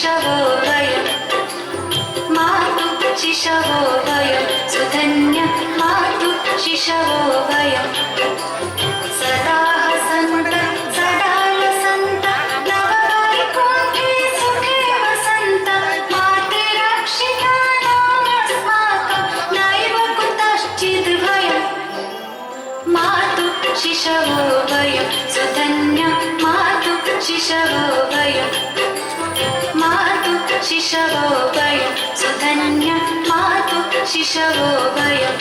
शिशवो वयं मातु शिशवो वयं सुधन्य मातु शिशवो वयं सदा हसन्त सदा लसन्त नववैकुण्ठे सुखे वसन्त मातृरक्षितानामस्माकं नैव कुतश्चिद् भयं मातु शिशवो वयं सुधन्य मातु शिशवो वयं मातु शिशवो वयं सुधन्य मातु शिशवो वयं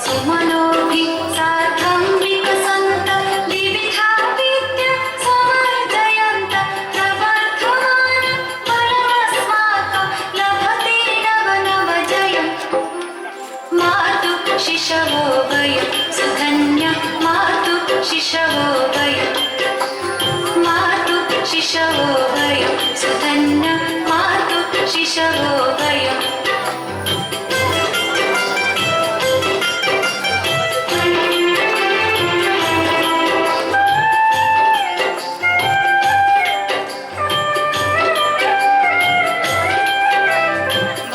सुमनोभिः सार्धं विकसन्त विविधा विद्या समर्जयन्त प्रवर्धमानं परमस्माकं लभते नवनवजयम् मातु शिशवो वयं सुधन्य मातु शिशवो वयं मातु शिशवो वयं सुधन्य मातु शिशवो वयम्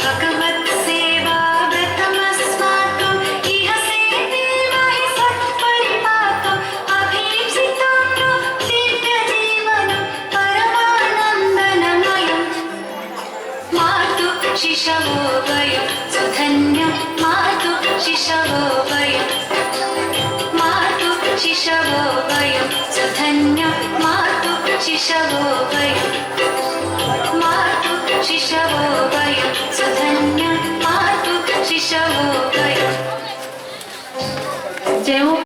भगवत्सेवा व्रतमस्माकम् इह सेवेमहि सत्परिपाकम् अभीप्सितं नो दिव्यजीवनं परमानन्दनमयम् मातु शिशवो वयं सुधन्य मातु शिशवो वयं मातु शिशवो वयं सुधन्य मातु शिशवो वयम्